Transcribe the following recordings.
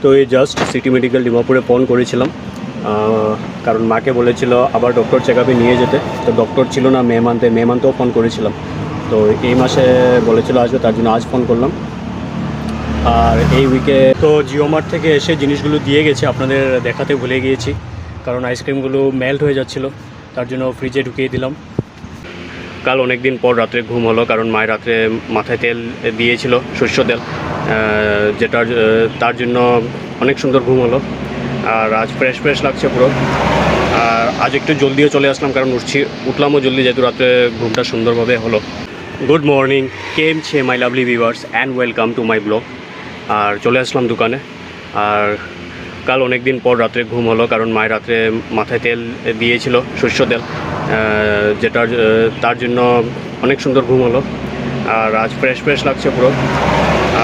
তো এই just city medical ডিমাপুরে phone করেছিলাম, কারণ মাকে বলেছিল আবার ডক্টর চেক আপে নিয়ে যেতে। তো ডক্টর ছিল না মে মান্থেও ফোন করেছিলাম। তো এই মাসে বলেছিল আসবে, তার জন্য আজ ফোন করলাম। আর এই উইকে তো জিও মার্ট থেকে এসে জিনিসগুলো দিয়ে গেছে, আপনাদের দেখাতে ভুলে গিয়েছি, কারণ আইসক্রিমগুলো মেল্ট হয়ে যাচ্ছিলো, তার জন্য ফ্রিজে ঢুকিয়ে দিলাম। কাল অনেক দিন পর রাত্রে ঘুম হলো, কারণ মায়ের রাত্রে মাথায় তেল দিয়েছিল, সর্ষে তেল, তার জন্য অনেক সুন্দর ঘুম হলো। আর আজ ফ্রেশ লাগছে পুরো। আর আজ একটু জলদিও চলে আসলাম, কারণ উঠলামও জলদি, যেহেতু রাত্রে ঘুমটা সুন্দরভাবে হলো। গুড মর্নিং, কেম ছে my lovely viewers and welcome to my blog. আর চলে আসলাম দোকানে। আর কাল অনেক দিন পর রাত্রে ঘুম হলো, কারণ মায়ের রাত্রে মাথায় তেল দিয়েছিল, সর্ষে তেল, তার জন্য অনেক সুন্দর ঘুম হলো। আর আজ ফ্রেশ লাগছে পুরো।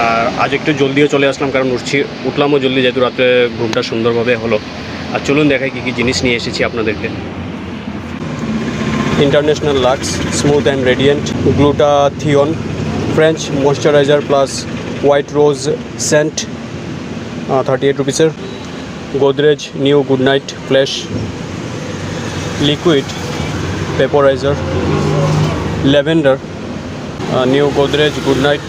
আর আজ একটু জলদিও চলে আসলাম, কারণ উঠলামও জলদি, যেহেতু রাত্রে ঘুমটা সুন্দরভাবে হলো। আর চলুন দেখাই কী জিনিস নিয়ে এসেছি আপনাদেরকে। International Lux smooth and radiant glutathione French moisturiser plus white rose scent 38 রুপিসের। Godrej new Good Knight flash liquid vaporiser lavender new Godrej Good Knight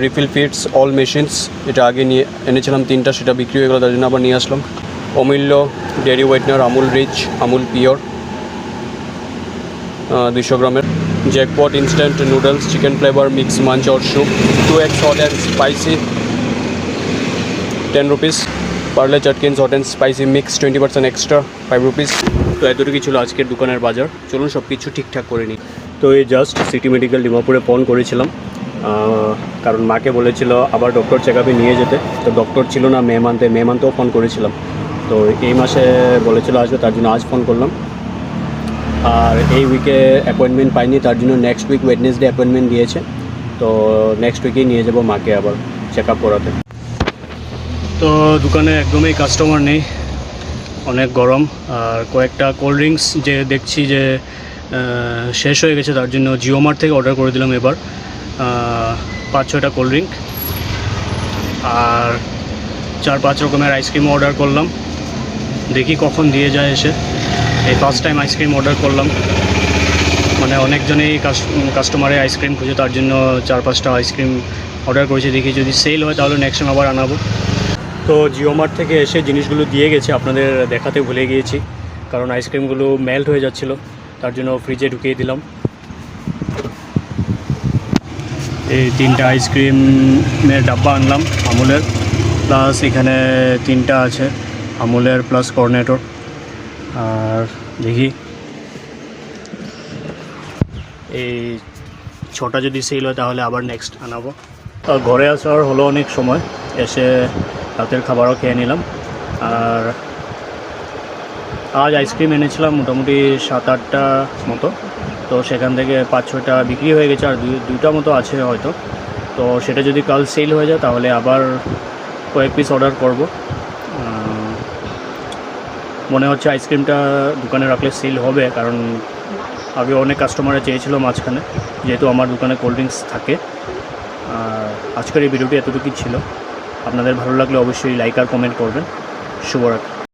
refill fits all machines. এটা আগে নিয়ে এনেছিলাম 3টা, সেটা বিক্রি হয়ে গেলো, তার জন্য আবার নিয়ে আসলাম। Amulya dairy whitener Amul rich Amul pure 200 গ্রামের। Jackpot instant noodles chicken flavour mix munch or soup 2x hot and spicy 10 rupees. Parle চাটকিন্স hot and spicy mix 20% extra 5 rupees. তো এতটুকু ছিল আজকের দোকানের বাজার। চলুন সব কিছু ঠিকঠাক করে নিই। তো এই জাস্ট সিটি মেডিকেল ডিমাপুরে ফোন করেছিলাম, কারণ মাকে বলেছিল আবার ডক্টর চেক আপে নিয়ে যেতে। তো ডক্টর ছিল না মে মান্থেও ফোন করেছিলাম। তো এই মাসে বলেছিল আসবে, তার জন্য আজ ফোন করলাম। আর এই উইকে অ্যাপয়েন্টমেন্ট পাইনি, তার জন্য নেক্সট উইক ওয়েডনেসডে অ্যাপয়েন্টমেন্ট দিয়েছে। তো নেক্সট উইকেই নিয়ে যাব মাকে আবার চেক আপ করাতে। তো দোকানে একদমই কাস্টমার নেই, অনেক গরম। আর কয়েকটা কোল্ড ড্রিঙ্কস যে দেখছি যে শেষ হয়ে গেছে, তার জন্য জিও মার্ট থেকে অর্ডার করে দিলাম এবার 5-6টা কোল্ড ড্রিঙ্ক। আর 4-5 রকমের আইসক্রিমও অর্ডার করলাম, দেখি কখন দিয়ে যায় এসে। এই ফার্স্ট টাইম আইসক্রিম অর্ডার করলাম, মানে অনেকজনেই কাস্টমারে আইসক্রিম খুঁজে, তার জন্য 4-5টা আইসক্রিম অর্ডার করেছি। দেখি যদি সেল হয় তাহলে নেক্সট টাইম আবার আনাবো। তো জিও মার্ট থেকে এসে জিনিসগুলো দিয়ে গেছে, আপনাদের দেখাতে ভুলে গিয়েছি, কারণ আইসক্রিমগুলো মেল্ট হয়ে যাচ্ছিলো, তার জন্য ফ্রিজে ঢুকিয়ে দিলাম। এই 3টা আইসক্রিমের ডাব্বা আনলাম আমুলের, প্লাস এখানে 3টা আছে আমুলের প্লাস কর্নেটোর। আর দেখি এই 6টা যদি সেল হয় তাহলে আবার নেক্সট আনাবো। ঘরে আসার হলো অনেক সময়, এসে রাতের খাবারও খেয়ে নিলাম। আর আজ আইসক্রিম এনেছিলাম মোটামুটি 7-8টা মতো, তো সেখান থেকে 5-6টা বিক্রি হয়ে গেছে, আর 2টা মতো আছে হয়তো। তো সেটা যদি কাল সেল হয়ে যায় তাহলে আবার কয়েক পিস অর্ডার করব। মনে হচ্ছে আইসক্রিমটা দোকানে রাখলে সেল হবে, কারণ আগে অনেক কাস্টমারে চেয়েছিল মাঝখানে, যেহেতু আমার দোকানে কোল্ড ড্রিঙ্কস থাকে। আর আজকের এই ভিডিওটি এতটুকুই ছিল। আপনাদের ভালো লাগলে অবশ্যই লাইক আর কমেন্ট করবেন। শুভরাত্রি।